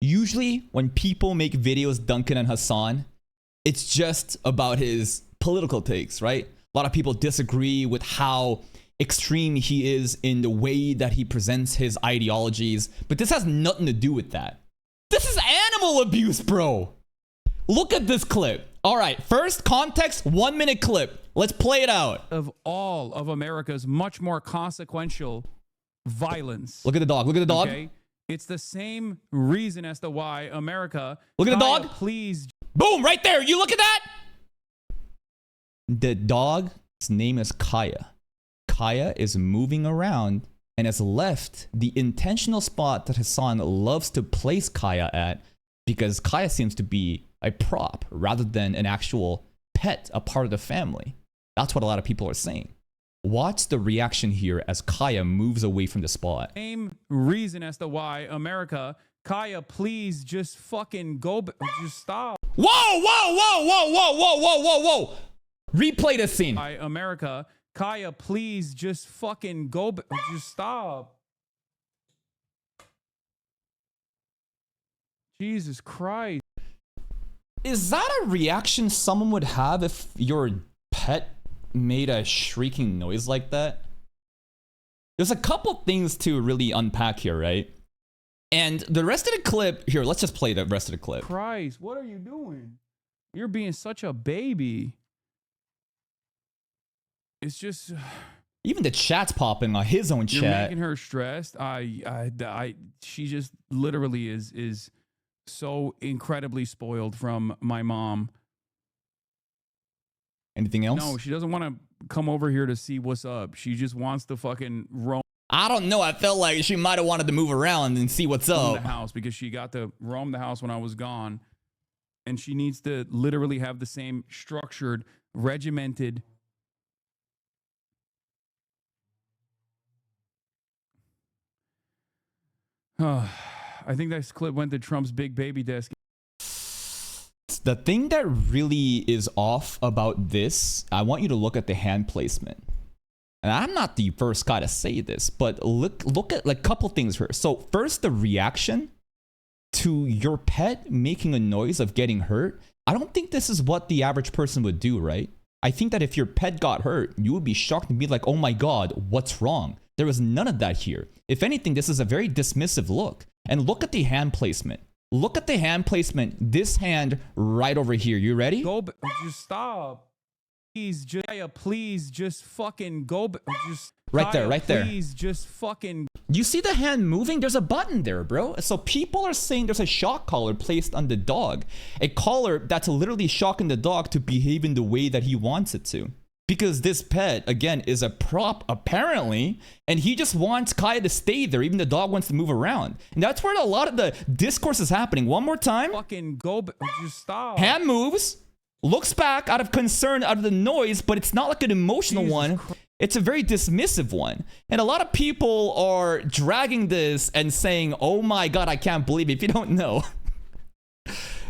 usually when people make videos dunking on Hasan, it's just about his political takes, right? A lot of people disagree with how extreme he is in the way that he presents his ideologies, but this has nothing to do with that. This is animal abuse, bro. Look at this clip. All right, first context, 1 minute clip. Let's play it out. Of all of America's much more consequential violence. Look at the dog. Look at the dog. Okay? It's the same reason as to why America. Look at the dog. Please. Boom, right there. You look at that. The dog's name is Kaya. Kaya is moving around and has left the intentional spot that Hasan loves to place Kaya at, because Kaya seems to be a prop rather than an actual pet, a part of the family. That's what a lot of people are saying. Watch the reaction here as Kaya moves away from the spot. Same reason as to why America. Kaya, please just fucking go. Just stop. Whoa, whoa, whoa, whoa, whoa, whoa, whoa, whoa, whoa. Replay this scene. America. Kaya, please just fucking go. Just stop. Jesus Christ. Is that a reaction someone would have if your pet made a shrieking noise like that? There's a couple things to really unpack here, right? And the rest of the clip, here, let's just play the rest of the clip. Christ, what are you doing? You're being such a baby. It's just... Even the chat's popping on his own chat. You're making her stressed. She just literally is so incredibly spoiled from my mom. Anything else? No, she doesn't want to come over here to see what's up. She just wants to fucking roam. I don't know. I felt like she might have wanted to move around and see what's up. The house, because she got to roam the house when I was gone, and she needs to literally have the same structured, regimented. I think this clip went to Trump's big baby desk. The thing that really is off about this, I want you to look at the hand placement. And I'm not the first guy to say this, but look at like a couple things here. So first, the reaction to your pet making a noise of getting hurt. I don't think this is what the average person would do, right? I think that if your pet got hurt, you would be shocked and be like, oh my God, what's wrong? There was none of that here. If anything, this is a very dismissive look. And look at the hand placement. Look at the hand placement. This hand right over here. You ready? Go, just stop. Please just fucking go. Just right there, right there. Please just fucking. You see the hand moving? There's a button there, bro. So people are saying there's a shock collar placed on the dog. A collar that's literally shocking the dog to behave in the way that he wants it to. Because this pet, again, is a prop, apparently, and he just wants Kaya to stay there, even the dog wants to move around. And that's where a lot of the discourse is happening. One more time. Fucking go, just stop. Hand moves, looks back out of concern, out of the noise, but it's not like an emotional one. It's a very dismissive one. And a lot of people are dragging this and saying, oh my God, I can't believe it. If you don't know,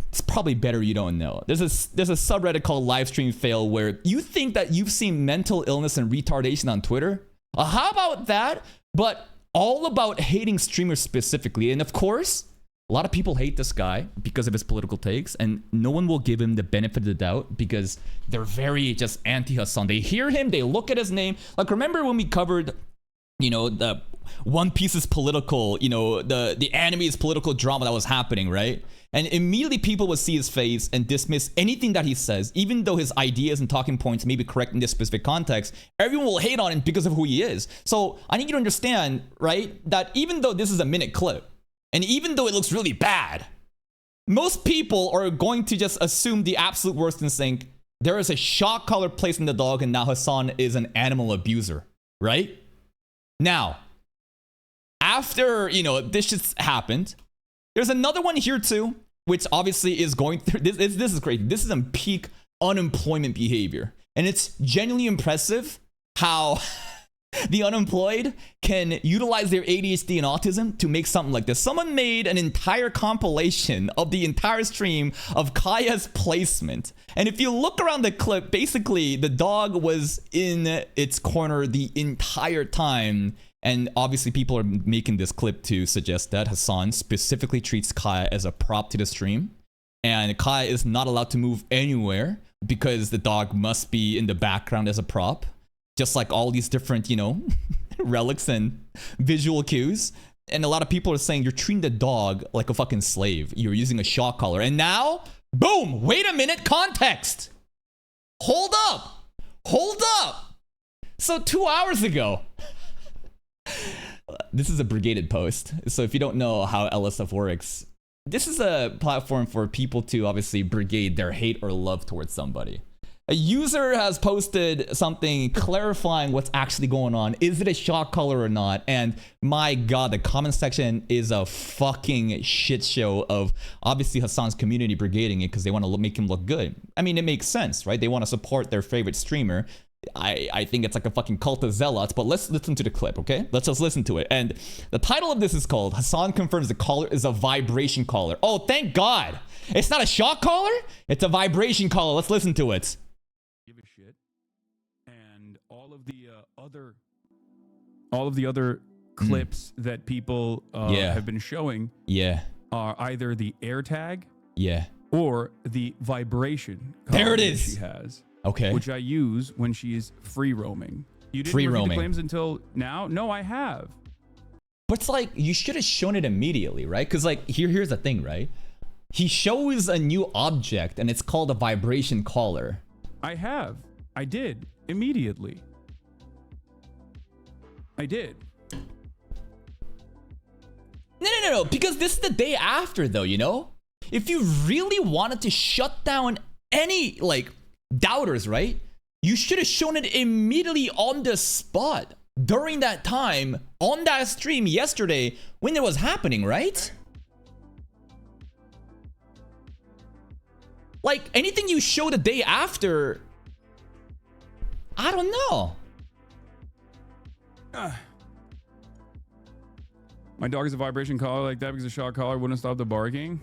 it's probably better you don't know. There's a subreddit called Livestream Fail where you think that you've seen mental illness and retardation on Twitter. How about that? But all about hating streamers specifically. And of course, a lot of people hate this guy because of his political takes, and no one will give him the benefit of the doubt because they're very just anti-Hasan. They hear him, they look at his name. Like, remember when we covered, you know, the One Piece's political, you know, the anime's political drama that was happening, right? And immediately people would see his face and dismiss anything that he says, even though his ideas and talking points may be correct in this specific context. Everyone will hate on him because of who he is. So I need you to understand, right, that even though this is a minute clip, and even though it looks really bad, most people are going to just assume the absolute worst and think there is a shock collar placed in the dog and now Hasan is an animal abuser, right? Now, after, you know, this just happened, there's another one here too, which obviously is going through, this is crazy. This is in peak unemployment behavior. And it's genuinely impressive how the unemployed can utilize their ADHD and autism to make something like this. Someone made an entire compilation of the entire stream of Kaya's placement. And if you look around the clip, basically the dog was in its corner the entire time. And obviously people are making this clip to suggest that Hasan specifically treats Kaya as a prop to the stream. And Kaya is not allowed to move anywhere because the dog must be in the background as a prop. Just like all these different, you know, relics and visual cues. And a lot of people are saying you're treating the dog like a fucking slave. You're using a shock collar. And now, boom, wait a minute, context. Hold up. Hold up. So 2 hours ago, this is a brigaded post. So if you don't know how LSF works, this is a platform for people to obviously brigade their hate or love towards somebody. A user has posted something clarifying what's actually going on. Is it a shock collar or not? And my god, the comment section is a fucking shit show of obviously Hasan's community brigading it because they want to make him look good. I mean, it makes sense, right? They want to support their favorite streamer. I think it's like a fucking cult of zealots, but let's listen to the clip, okay? Let's just listen to it. And the title of this is called Hasan confirms the collar is a vibration collar. Oh, thank God. It's not a shock collar. It's a vibration collar. Let's listen to it. Give a shit. And all of the other clips that people have been showing are either the AirTag or the vibration collar there it is. She has. Okay. Which I use when she's free roaming. You didn't review the claims until now? No, I have. But it's like, you should have shown it immediately, right? Because like, here's the thing, right? He shows a new object and it's called a vibration collar. I have. I did. Immediately. I did. No. Because this is the day after though, you know? If you really wanted to shut down any, like, doubters, right? You should have shown it immediately on the spot during that time on that stream yesterday when it was happening, right? Like anything you show the day after, I don't know. My dog is a vibration collar like that because the shock collar wouldn't stop the barking.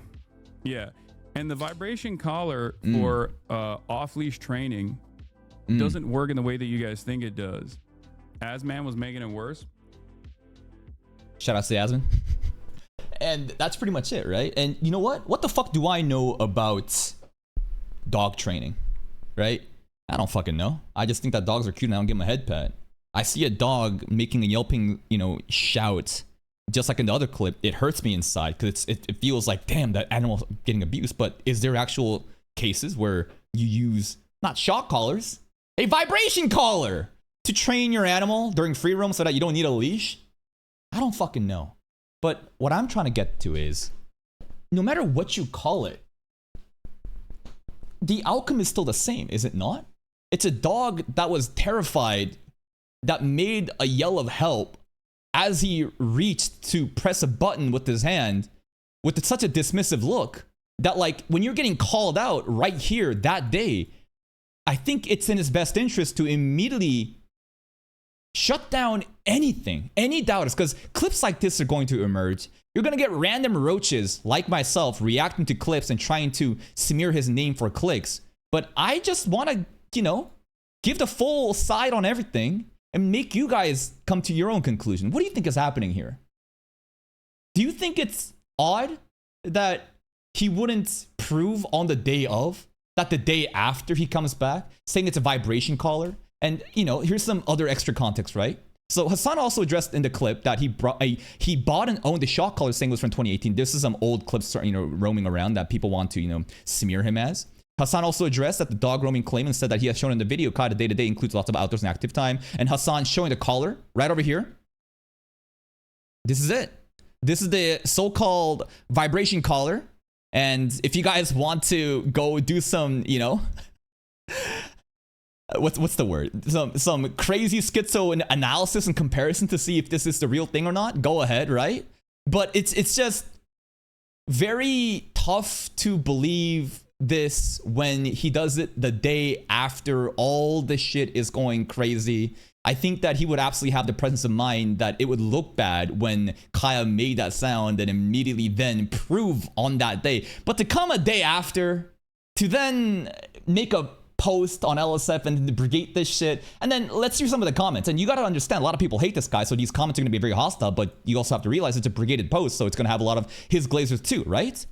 Yeah. And the vibration collar for off-leash training doesn't work in the way that you guys think it does. Asman was making it worse. Shout out to Yasmin. And that's pretty much it, right? And you know what? What the fuck do I know about dog training, right? I don't fucking know. I just think that dogs are cute and I don't give them a head pat. I see a dog making a yelping, you know, shout. Just like in the other clip, it hurts me inside because it feels like, damn, that animal's getting abused. But is there actual cases where you use, not shock collars, a vibration collar to train your animal during free roam so that you don't need a leash? I don't fucking know. But what I'm trying to get to is, no matter what you call it, the outcome is still the same, is it not? It's a dog that was terrified, that made a yell of help as he reached to press a button with his hand with such a dismissive look that, like, when you're getting called out right here that day, I think it's in his best interest to immediately shut down anything, any doubters, because clips like this are going to emerge. You're going to get random roaches like myself reacting to clips and trying to smear his name for clicks. But I just want to, you know, give the full side on everything and make you guys come to your own conclusion. What do you think is happening here? Do you think it's odd that he wouldn't prove on the day of, that the day after he comes back, saying it's a vibration collar? And, you know, here's some other extra context, right? So Hasan also addressed in the clip that he bought and owned the shock collar, saying it was from 2018. This is some old clips, you know, roaming around that people want to, you know, smear him as. Hasan also addressed that the dog roaming claim and said that he has shown in the video Kaya day-to-day includes lots of outdoors and active time. And Hasan showing the collar right over here. This is it. This is the so-called vibration collar. And if you guys want to go do some, you know, what's the word? Some crazy schizo analysis and comparison to see if this is the real thing or not, go ahead, right? But it's just very tough to believe this when he does it the day after all the shit is going crazy. I think that he would absolutely have the presence of mind that it would look bad when Kaya made that sound and immediately then prove on that day. But to come a day after, to then make a post on LSF and brigade this shit. And then let's hear some of the comments. And you got to understand, a lot of people hate this guy, so these comments are going to be very hostile, but you also have to realize it's a brigaded post, so it's going to have a lot of his glazers too, right?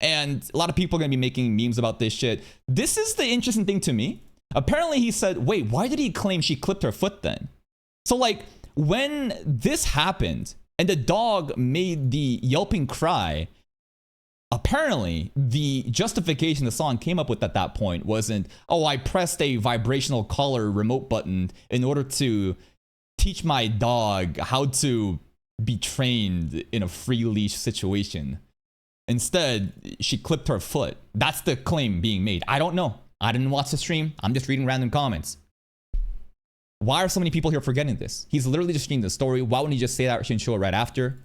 And a lot of people are going to be making memes about this shit. This is the interesting thing to me. Apparently he said, wait, why did he claim she clipped her foot then? So like, when this happened and the dog made the yelping cry, apparently the justification the song came up with at that point wasn't, oh, I pressed a vibrational collar remote button in order to teach my dog how to be trained in a free leash situation. Instead, she clipped her foot. That's the claim being made. I don't know. I didn't watch the stream. I'm just reading random comments. Why are so many people here forgetting this? He's literally just reading the story. Why wouldn't he just say that and show it right after?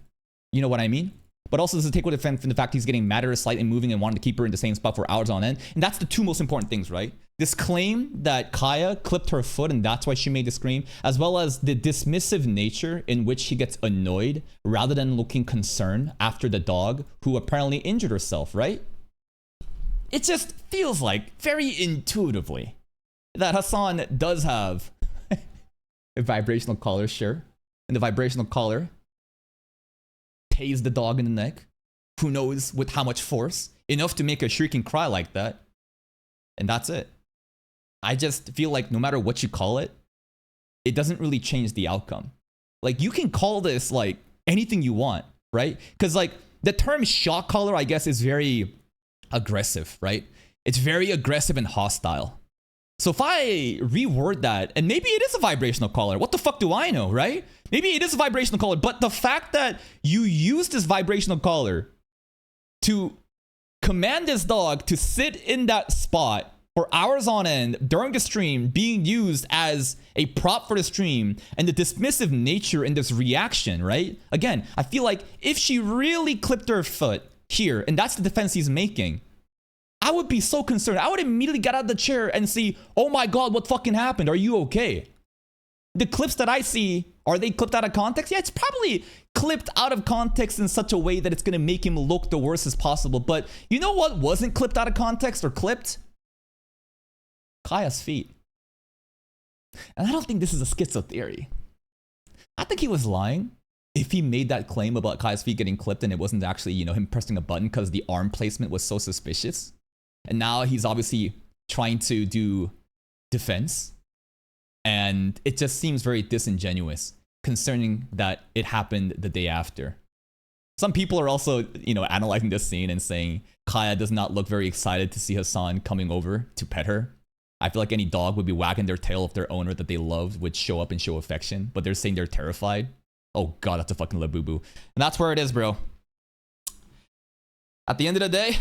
You know what I mean? But also, this is a takeaway from the fact he's getting mad at her slightly moving and wanting to keep her in the same spot for hours on end. And that's the two most important things, right? This claim that Kaya clipped her foot and that's why she made the scream, as well as the dismissive nature in which he gets annoyed rather than looking concerned after the dog who apparently injured herself, right? It just feels like very intuitively that Hasan does have a vibrational collar, sure. And the vibrational collar tased the dog in the neck. Who knows with how much force? Enough to make a shrieking cry like that. And that's it. I just feel like no matter what you call it, it doesn't really change the outcome. Like, you can call this like anything you want, right? Because like the term shock collar, I guess, is very aggressive, right? It's very aggressive and hostile. So if I reword that, and maybe it is a vibrational collar, what the fuck do I know, right? Maybe it is a vibrational collar, but the fact that you use this vibrational collar to command this dog to sit in that spot for hours on end during the stream, being used as a prop for the stream, and the dismissive nature in this reaction, right? Again, I feel like if she really clipped her foot here, and that's the defense he's making, I would be so concerned. I would immediately get out of the chair and see, oh my God, what fucking happened? Are you okay? The clips that I see, are they clipped out of context? Yeah, it's probably clipped out of context in such a way that it's going to make him look the worst as possible. But you know what wasn't clipped out of context or clipped? Kaya's feet. And I don't think this is a schizo theory. I think he was lying if he made that claim about Kaya's feet getting clipped and it wasn't actually, you know, him pressing a button because the arm placement was so suspicious. And now he's obviously trying to do defense. And it just seems very disingenuous concerning that it happened the day after. Some people are also, you know, analyzing this scene and saying Kaya does not look very excited to see Hasan coming over to pet her. I feel like any dog would be wagging their tail if their owner that they loved would show up and show affection, but they're saying they're terrified. Oh God, that's a fucking labubu. And that's where it is, bro. At the end of the day,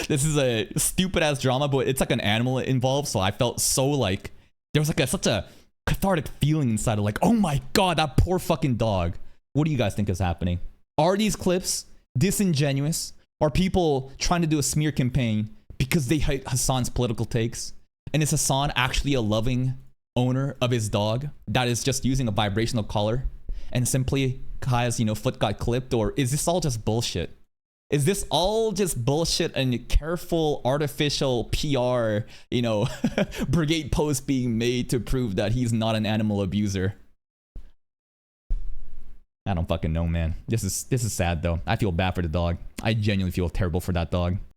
this is a stupid ass drama, but it's like an animal involved, so I felt so like there was like such a cathartic feeling inside of like, oh my God, that poor fucking dog. What do you guys think is happening? Are these clips disingenuous? Are people trying to do a smear campaign because they hate Hasan's political takes? And is Hasan actually a loving owner of his dog that is just using a vibrational collar and simply Kaya's, you know, foot got clipped? Or is this all just bullshit? Is this all just bullshit and careful artificial PR, you know, brigade post being made to prove that he's not an animal abuser? I don't fucking know, man. This is sad though. I feel bad for the dog. I genuinely feel terrible for that dog.